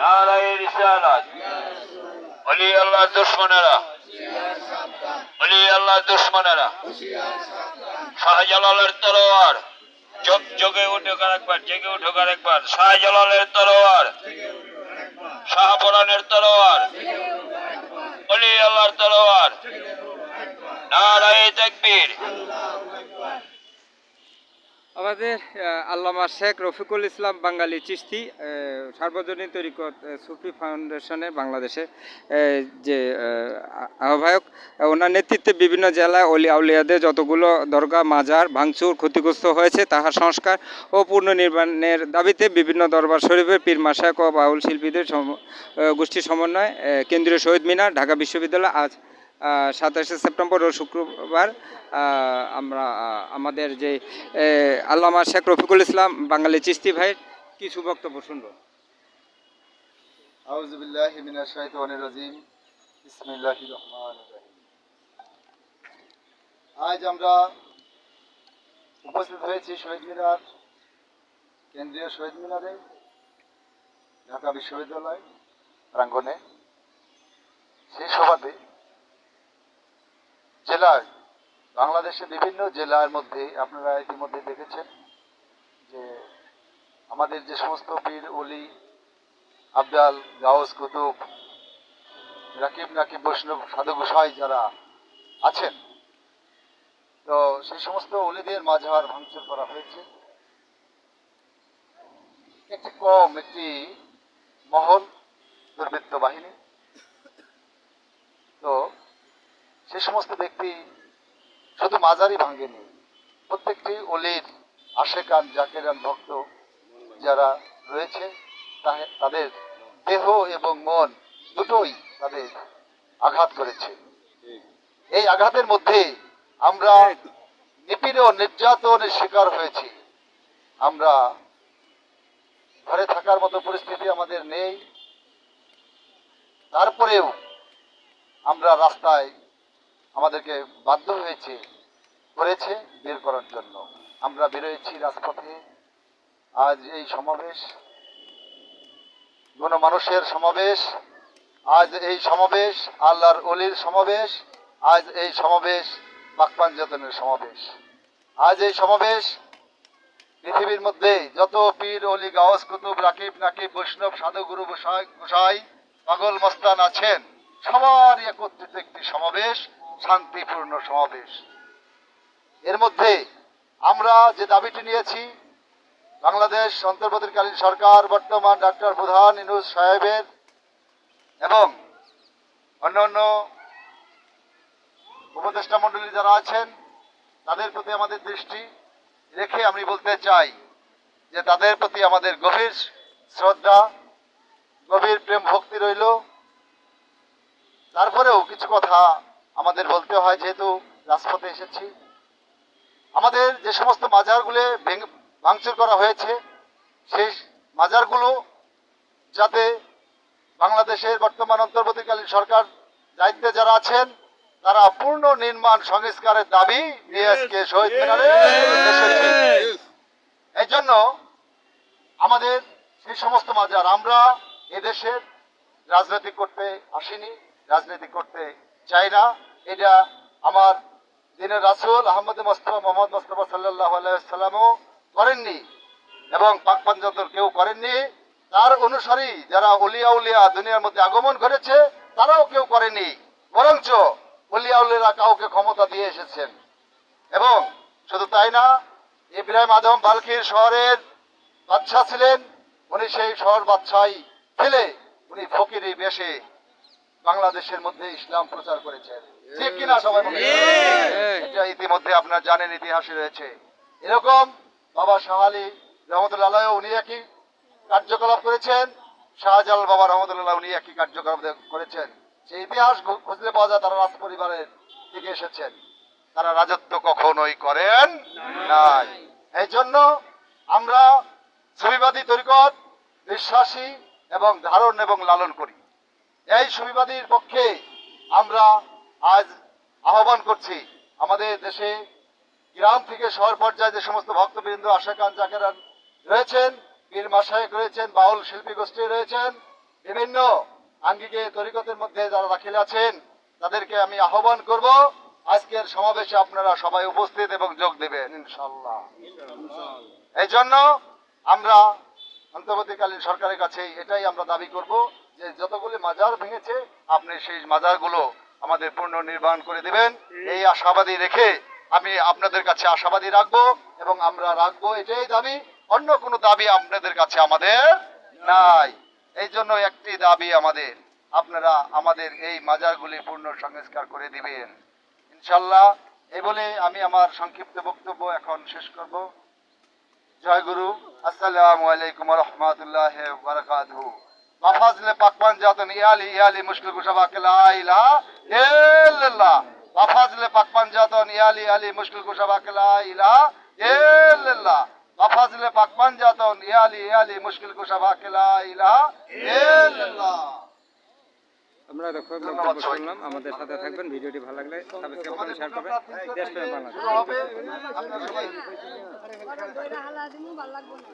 নারায়ে রিসালাত। ওলি আল্লাহ দুশমনেরা, ওলি আল্লাহ দুশমনেরা, শাহজালালের তলোয়ার জগে উঠুক আরেকবার, জেগে উঠুক আরেকবার। শাহজালালের তলোয়ার, শাহপরানের তলোয়ার, ওলি আল্লাহর তলোয়ার। নারায়ে তাকবীর। আমাদের আল্লামা শেখ রফিকুল ইসলাম বাঙালি চিশতি সার্বজনীন তরিকত সুফি ফাউন্ডেশনের বাংলাদেশে যে আহ্বায়ক, ওনার নেতৃত্বে বিভিন্ন জেলায় অলি আউলিয়াদের যতগুলো দরগা মাজার ভাঙচুর ক্ষতিগ্রস্ত হয়েছে তাহার সংস্কার ও পুনর্নির্মাণের দাবিতে বিভিন্ন দরবার শরীফের পীর মাশায়েখ ও বাউল শিল্পীদের গোষ্ঠীর সমন্বয়ে কেন্দ্রীয় শহীদ মিনার ঢাকা বিশ্ববিদ্যালয় আজ 27শে সেপ্টেম্বর ও শুক্রবার আমরা আমাদের যে আল্লামা শেখ রফিকুল ইসলাম বাঙালি চিশতি ভাইয়ের কিছু বক্তব্য শুনব। আউযু বিল্লাহি মিনাশ শাইতানির রাজিম। বিসমিল্লাহির রহমানির রহিম। আজ আমরা উপস্থিত হয়েছি শহীদ মিনার, কেন্দ্রীয় শহীদ মিনারে, ঢাকা বিশ্ববিদ্যালয় প্রাঙ্গণে। সেই সভাতে জেলার, বাংলাদেশের বিভিন্ন জেলার মধ্যে আপনারা ইতিমধ্যে দেখেছেন যে আমাদের যে সমস্ত পীর ওলি আবদাল গাউস কুতুব রাকিব নাকিব বৈষ্ণব সাধু গোসাই যারা আছেন, তো সেই সমস্ত ওলিদের মাঝার ভাঙচুর করা হয়েছে। একটি মহল, দুর্বৃত্ত বাহিনী, তো সেই সমস্ত ব্যক্তি শুধু মাজারই ভাঙেনি, প্রত্যেকটি অলির আশেকান জাকেরান ভক্ত যারা রয়েছে তাদের দেহ এবং মন দুটোই তাদের আঘাত করেছে। এই আঘাতের মধ্যে আমরা নিপীড়ন নির্যাতনের শিকার হয়েছি। আমরা ঘরে থাকার মতো পরিস্থিতি আমাদের নেই, তারপরেও আমরা রাস্তায় আমাদেরকে বাধ্য করেছে বের করার জন্য। আমরা বেরোয়েছি রাজপথে। আজ এই সমাবেশ গণমানুষের সমাবেশ, আজ এই সমাবেশ আল্লাহর অলির সমাবেশ, আজ এই সমাবেশ পাকপাঞ্জতনের সমাবেশ। আজ এই সমাবেশ পৃথিবীর মধ্যে যত পীর অলি গাউস কুতুব রাকিব নাকিব বৈষ্ণব সাধু গুরু গোসাই পাগল মস্তান আছেন, সবার একত্রিত একটি সমাবেশ, শান্তিপূর্ণ সমাবেশ। এর মধ্যে আমরা যে দাবিটি নিয়েছি, বাংলাদেশ অন্তর্বর্তীকালীন সরকার বর্তমান ডক্টর প্রধান ইউনূস সাহেবের এবং অন্যান্য উপদেষ্টা মণ্ডলী যারা আছেন তাদের প্রতি আমাদের দৃষ্টি রেখে আমি বলতে চাই যে তাদের প্রতি আমাদের গভীর শ্রদ্ধা, গভীর প্রেম ভক্তি রইল। তারপরেও কিছু কথা আমাদের বলতে হয়, যেহেতু রাজপথে এসেছি। আমাদের যে সমস্ত মাজারগুলো ভাঙচুর করা হয়েছে, সেই মাজারগুলো যাতে বাংলাদেশের বর্তমান অন্তর্বর্তীকালীন সরকার দায়িত্বে যারা আছেন তারা পূর্ণ নির্মাণ সংস্কারের দাবি নিয়ে আজকে শহীদ মিনারে এসেছে। এই জন্য আমাদের সেই সমস্ত মাজার, আমরা এদেশের রাজনীতি করতে আসিনি, রাজনীতি করতে চাই না। এটা আমার দিনের রাসূল আহমদ মুস্তাফা মোহাম্মদ মুস্তাফা সাল্লাল্লাহু আলাইহি ওয়াসাল্লামও করেননি এবং পাক পাঞ্জাতন কেউ করেননি। তার অনুসারী যারা ওলিয়া উলিয়া দুনিয়ার মধ্যে আগমন করেছে তারাও কেউ করেনি, বরঞ্চ ওলিয়া উলিয়ারা কাউকে ক্ষমতা দিয়ে এসেছেন। এবং শুধু তাই না, ইব্রাহিম আদম বালকির শহরের বাদশাহ ছিলেন, উনি সেই শহর বাদশাহী ফেলে উনি ফকিরি বেশে বাংলাদেশের মধ্যে ইসলাম প্রচার করেছেন। ঠিক কিনা সবাই? এটা ইতিমধ্যে আপনারা জানেন, ইতিহাসে রয়েছে। এরকম বাবা শাহ আলী রহমতুল্লাহ উনি একই কার্যকলাপ করেছেন, শাহজালাল বাবা রহমতুল্লাহ উনি একই কার্যকলাপ করেছেন। সেই ইতিহাস খুঁজলে পাওয়া যায় তারা রাজ পরিবারের থেকে এসেছেন, তারা রাজত্ব কখনোই করেন নাই। এই জন্য আমরা সুফিবাদী তরিকত বিশ্বাসী এবং ধারণ এবং লালন করি। এই সুফিবাদীর পক্ষে আমরা আজ আহ্বান করছি, আমাদের দেশে গ্রাম থেকে শহর পর্যায়ে যে সমস্ত ভক্তবৃন্দ আশাকান জাকেরান রয়েছেন পীর মাশায়েখ রয়েছেন, বাউল শিল্পী গোষ্ঠী রয়েছেন, বিভিন্ন আঙ্গিকে তরিকতের মধ্যে যারা দাখিল আছেন, তাদেরকে আমি আহ্বান করব আজকের সমাবেশে আপনারা সবাই উপস্থিত এবং যোগ দেবেন ইনশাআল্লাহ। এই জন্য আমরা অন্তর্বর্তীকালীন সরকারের কাছে এটাই আমরা দাবি করব যে যতগুলি মাজার ভেঙেছে আপনি সেই মাজারগুলো আমাদের পুনর্নির্মাণ করে দিবেন, এই আশাবাদী রেখে আমি আপনাদের কাছে আশাবাদী রাখবো এবং আমরা রাখবো, এটাই দাবি। অন্য কোনো দাবি আপনাদের কাছে আমাদের নাই। এই জন্য একটি দাবি আমাদের, আপনারা আমাদের এই মাজারগুলি পূর্ণ সংস্কার করে দিবেন ইনশাল্লাহ। এই বলে আমি আমার সংক্ষিপ্ত বক্তব্য এখন শেষ করব। জয় গুরু, আসসালামু আলাইকুম ওয়া রাহমাতুল্লাহি ওয়া বারাকাতুহু। বাফাজলে পাকওয়ান জাতন ইয়ালি ইয়ালি মুশকিল কুশাবা লা ইলাহা ইল্লাল্লাহ। বাফাজলে পাকওয়ান জাতন ইয়ালি ইয়ালি মুশকিল কুশাবা লা ইলাহা ইল্লাল্লাহ। বাফাজলে পাকওয়ান জাতন ইয়ালি ইয়ালি মুশকিল কুশাবা লা ইলাহা ইল্লাল্লাহ। আমরা দেখো বক্তব্য শুনলাম, আমাদের সাথে থাকবেন। ভিডিওটি ভালো লাগলে সাবস্ক্রাইব করবেন, শেয়ার করবেন। দেশপ্রেম বাংলাদেশ। শুরু হবে, আপনারা সবাই ভালো লাগবে না।